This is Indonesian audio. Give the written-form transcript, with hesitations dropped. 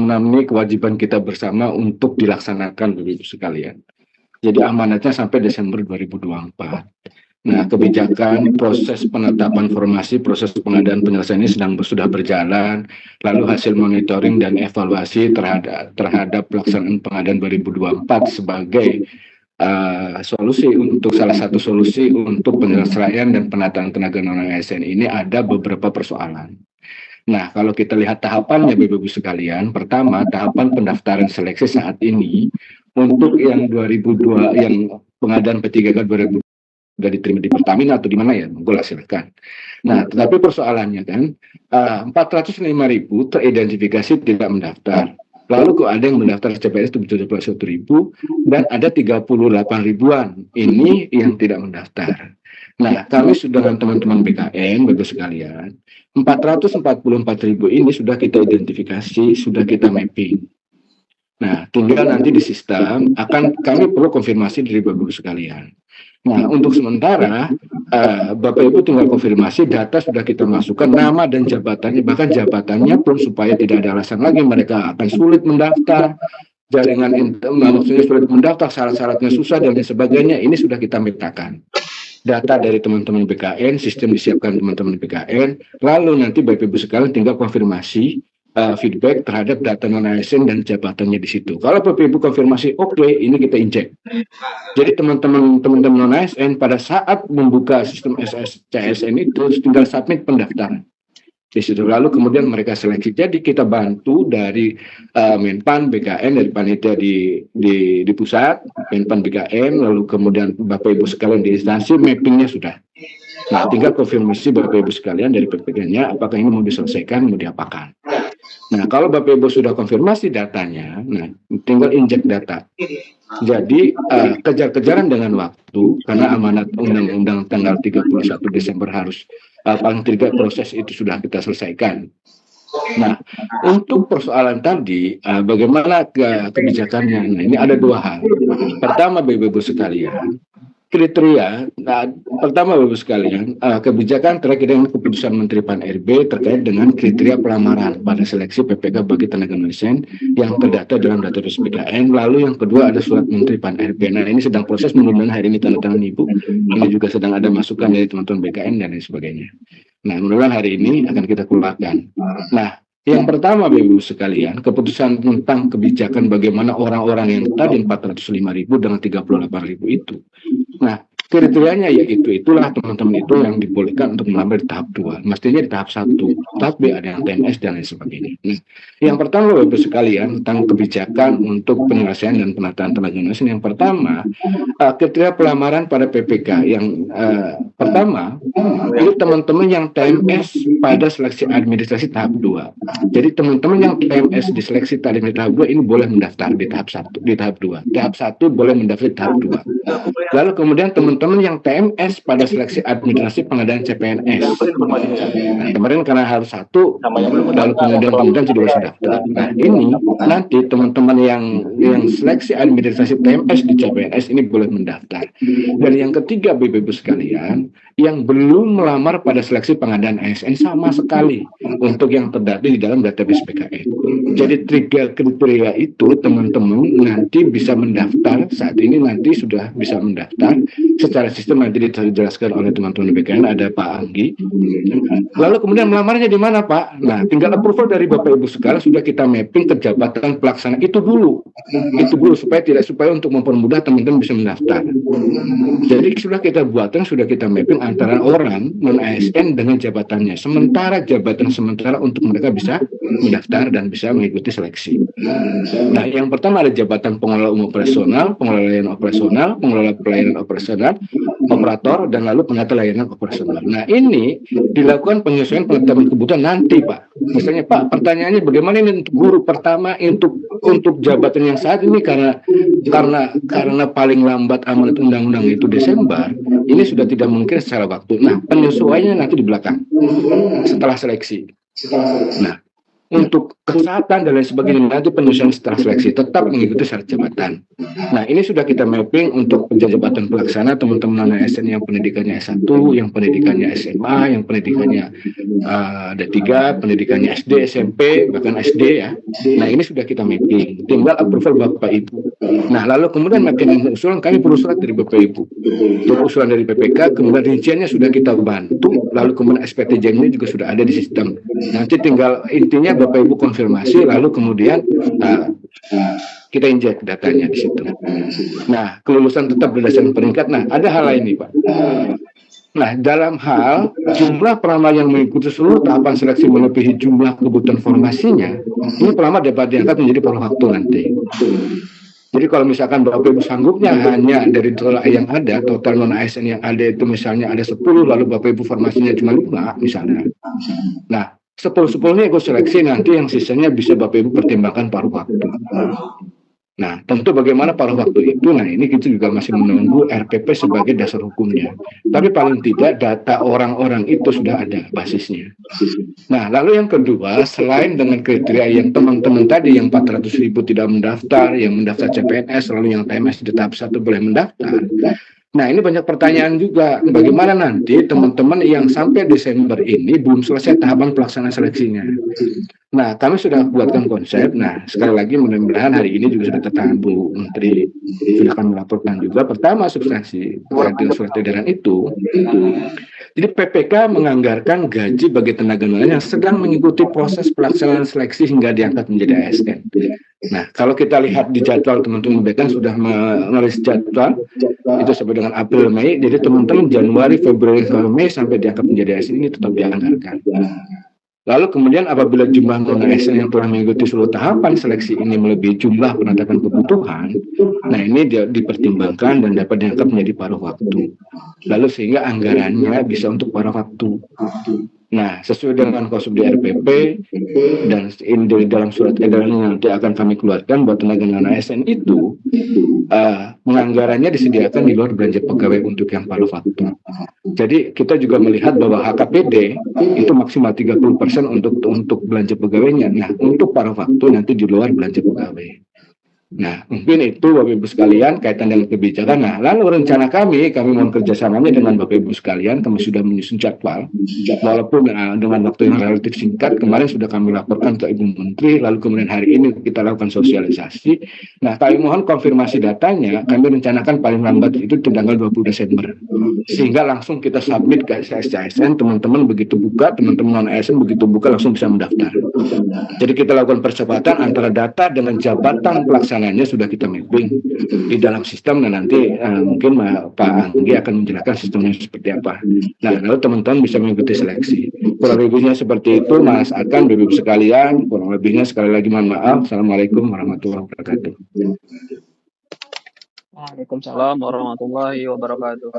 ini kewajiban kita bersama untuk dilaksanakan, Bapak Ibu sekalian. Jadi amanatnya sampai Desember 2024. Nah, kebijakan proses penetapan formasi, proses pengadaan penyelesaian ini sudah berjalan. Lalu hasil monitoring dan evaluasi terhadap pelaksanaan pengadaan 2024 sebagai salah satu solusi untuk penyelesaian dan penataan tenaga non-ASN ini ada beberapa persoalan. Nah, kalau kita lihat tahapannya, Bapak Ibu sekalian, pertama tahapan pendaftaran seleksi saat ini untuk yang 2002 yang pengadaan P3K 2000 sudah diterima di Pertamina atau di mana ya, monggo silakan. Nah, tetapi persoalannya kan 405.000 teridentifikasi tidak mendaftar. Lalu kok ada yang mendaftar CPNS 71.000 dan ada 38 ribuan ini yang tidak mendaftar. Nah, kami sudah dengan teman-teman BKN, Bapak sekalian, 444.000 ini sudah kita identifikasi, sudah kita mapping. Nah, tinggal nanti di sistem kami perlu konfirmasi dari Bapak sekalian. Nah, untuk sementara Bapak Ibu tinggal konfirmasi data sudah kita masukkan, nama dan jabatannya, bahkan jabatannya pun supaya tidak ada alasan lagi mereka akan sulit mendaftar, jaringan maksudnya sulit mendaftar, syarat-syaratnya susah dan lain sebagainya. Ini sudah kita mintakan data dari teman-teman BKN, sistem disiapkan teman-teman BKN, lalu nanti Bapak Ibu sekalian tinggal konfirmasi feedback terhadap data non-ASN dan jabatannya di situ. Kalau Bapak Ibu konfirmasi oke, ini kita injek. Jadi teman-teman non-ASN pada saat membuka sistem CSN itu tinggal submit pendaftaran di situ. Lalu kemudian mereka seleksi. Jadi kita bantu dari Menpan BKN, dari panitia di pusat, Menpan BKN, lalu kemudian Bapak Ibu sekalian di instansi mappingnya sudah. Nah, tinggal konfirmasi Bapak Ibu sekalian dari PPK-nya apakah ini mau diselesaikan, mau diapakan. Nah, kalau Bapak Ibu sudah konfirmasi datanya, nah tinggal injek data. Jadi kejar-kejaran dengan waktu, karena amanat undang-undang tanggal 31 Desember harus paling tidak proses itu sudah kita selesaikan. Nah, untuk persoalan tadi, bagaimana kebijakannya? Nah, ini ada dua hal. Pertama, Bapak Ibu sekalian, kriteria. Nah, pertama Bapak sekalian, kebijakan terkait dengan keputusan Menteri Pan-RB terkait dengan kriteria pelamaran pada seleksi PPK bagi tenaga non-ASN yang terdata dalam database BKN. Lalu yang kedua ada surat Menteri Pan-RB. Nah, ini sedang proses, mudah-mudahan hari ini tanda tangan Ibu. Ini juga sedang ada masukan dari teman-teman BKN dan lain sebagainya. Nah, mudah-mudahan hari ini akan kita keluarkan. Nah, yang pertama Bapak Ibu sekalian, keputusan tentang kebijakan bagaimana orang-orang yang tadi 405.000 dengan 38.000 itu. Nah, kriterianya yaitu itulah teman-teman itu yang dibolehkan untuk melamar di tahap 2. Mestinya di tahap 1, tahap B ada yang TMS dan lain sebagainya. Nah, yang pertama Bapak Ibu sekalian tentang kebijakan untuk penyelesaian dan penataan tenaga non-ASN. Yang pertama, kriteria pelamaran pada PPK. Yang pertama, ini teman-teman yang TMS pada seleksi administrasi tahap 2. Jadi teman-teman yang TMS di seleksi administrasi tahap 2 ini boleh mendaftar di tahap 1, di tahap 2. Tahap 1 boleh mendaftar di tahap 2. Lalu kemudian teman-teman yang TMS pada seleksi administrasi pengadaan CPNS. Nah, kemarin karena harus 1, lalu kemudian tidak bisa daftar. Nah, ini nanti teman-teman yang seleksi administrasi TMS di CPNS ini boleh mendaftar. Dan yang ketiga Bapak Ibu sekalian, yang belum melamar pada seleksi pengadaan ASN sama sekali untuk yang terdata di dalam database BKN. Jadi 3 kriteria itu teman-teman nanti bisa mendaftar, saat ini nanti sudah bisa mendaftar secara sistem, nanti dijelaskan oleh teman-teman BKN, ada Pak Anggi. Lalu kemudian melamarnya di mana Pak? Nah, tinggal approval dari Bapak Ibu sekalian, sudah kita mapping ke jabatan pelaksana itu dulu supaya untuk mempermudah teman-teman bisa mendaftar. Jadi sudah kita buatkan, sudah kita mapping antara orang non-ASN dengan jabatannya. Sementara jabatan sementara untuk mereka bisa mendaftar dan bisa mengikuti seleksi. Nah, yang pertama ada jabatan pengelola umum operasional, pengelola layanan operasional, pengelola pelayanan operasional, operator, dan lalu penata layanan operasional. Nah, ini dilakukan penyesuaian penetapan kebutuhan nanti Pak. Misalnya Pak, pertanyaannya bagaimana ini untuk guru pertama untuk jabatan yang saat ini karena paling lambat amanat undang-undang itu Desember, ini sudah tidak mungkin secara waktu. Nah, penyesuaiannya nanti di belakang setelah seleksi. Nah, Untuk kesehatan dan lain sebagainya nanti penyusunan setelah seleksi tetap mengikuti syarat jabatan. Nah, ini sudah kita mapping untuk jabatan pelaksana teman-teman ASN yang pendidikannya S1, yang pendidikannya SMA, yang pendidikannya D3, pendidikannya SD, SMP, bahkan SD ya. Nah, ini sudah kita mapping. Tinggal approval Bapak Ibu. Nah, lalu kemudian mapping usulan kami perlu surat dari Bapak Ibu. Untuk usulan dari PPK, kemudian rinciannya sudah kita bantu, lalu kemudian SPTJ-nya juga sudah ada di sistem. Nanti tinggal intinya Bapak Ibu konfirmasi, lalu kemudian kita injek datanya di situ. Nah, kelulusan tetap berdasarkan peringkat. Nah, ada hal lain nih, Pak. Nah, dalam hal jumlah pelamar yang mengikuti seluruh tahapan seleksi melebihi jumlah kebutuhan formasinya, ini pelamar dapat diangkat menjadi paruh waktu nanti. Jadi kalau misalkan Bapak Ibu sanggupnya hanya dari total yang ada, total non-ASN yang ada itu misalnya ada 10, lalu Bapak Ibu formasinya cuma 5 misalnya. Nah, 10-10-nya ikut seleksi, nanti yang sisanya bisa Bapak Ibu pertimbangkan paruh waktu. Nah, tentu bagaimana paruh waktu itu, nah ini kita juga masih menunggu RPP sebagai dasar hukumnya. Tapi paling tidak data orang-orang itu sudah ada basisnya. Nah, lalu yang kedua, selain dengan kriteria yang teman-teman tadi, yang 400.000 tidak mendaftar, yang mendaftar CPNS, lalu yang TMS di tahap 1 boleh mendaftar. Nah, ini banyak pertanyaan juga. Bagaimana nanti teman-teman yang sampai Desember ini belum selesai tahapan pelaksanaan seleksinya? Nah, kami sudah buatkan konsep. Nah, sekali lagi mudah-mudahan hari ini juga sudah tertangan Bu Menteri sudah akan melaporkan juga. Pertama, substansi terkait dengan surat edaran itu. Jadi PPK menganggarkan gaji bagi tenaga nelayan yang sedang mengikuti proses pelaksanaan seleksi hingga diangkat menjadi ASN. Nah, kalau kita lihat di jadwal teman-teman BPK sudah menulis jadwal itu sampai dengan April Mei, jadi teman-teman Januari, Februari, Mei sampai diangkat menjadi ASN ini tetap dianggarkan. Lalu kemudian apabila jumlah non-ASN yang telah mengikuti seluruh tahapan seleksi ini melebihi jumlah penetapan kebutuhan, nah ini dipertimbangkan dan dapat diangkat menjadi paruh waktu. Lalu sehingga anggarannya bisa untuk paruh waktu. Nah, sesuai dengan konsep di RPP dan di dalam surat edaran yang nanti akan kami keluarkan buat tenaga non-ASN itu, penganggarannya disediakan di luar belanja pegawai untuk yang paruh waktu. Jadi kita juga melihat bahwa HKPD itu maksimal 30% untuk belanja pegawainya. Nah, untuk paruh waktu nanti di luar belanja pegawai. Nah, mungkin itu Bapak Ibu sekalian kaitan dengan kebijakan. Nah, lalu rencana kami mohon kerjasamanya dengan Bapak Ibu sekalian, kami sudah menyusun jadwal, walaupun dengan waktu yang relatif singkat, kemarin sudah kami laporkan ke Ibu Menteri, lalu kemudian hari ini kita lakukan sosialisasi. Nah, kami mohon konfirmasi datanya, kami rencanakan paling lambat itu di tanggal 20 Desember. Sehingga langsung kita submit ke SSN, teman-teman begitu buka, teman-teman non-ASN begitu buka langsung bisa mendaftar. Jadi kita lakukan percepatan antara data dengan jabatan pelaksananya sudah kita mapping di dalam sistem, dan nanti mungkin Pak Anggi akan menjelaskan sistemnya seperti apa. Nah, lalu teman-teman bisa mengikuti seleksi. Kurang lebihnya seperti itu, Mas Akan, Bapak-Ibu sekalian. Kurang lebihnya sekali lagi mohon maaf. Assalamualaikum warahmatullahi wabarakatuh. Waalaikumsalam warahmatullahi wabarakatuh.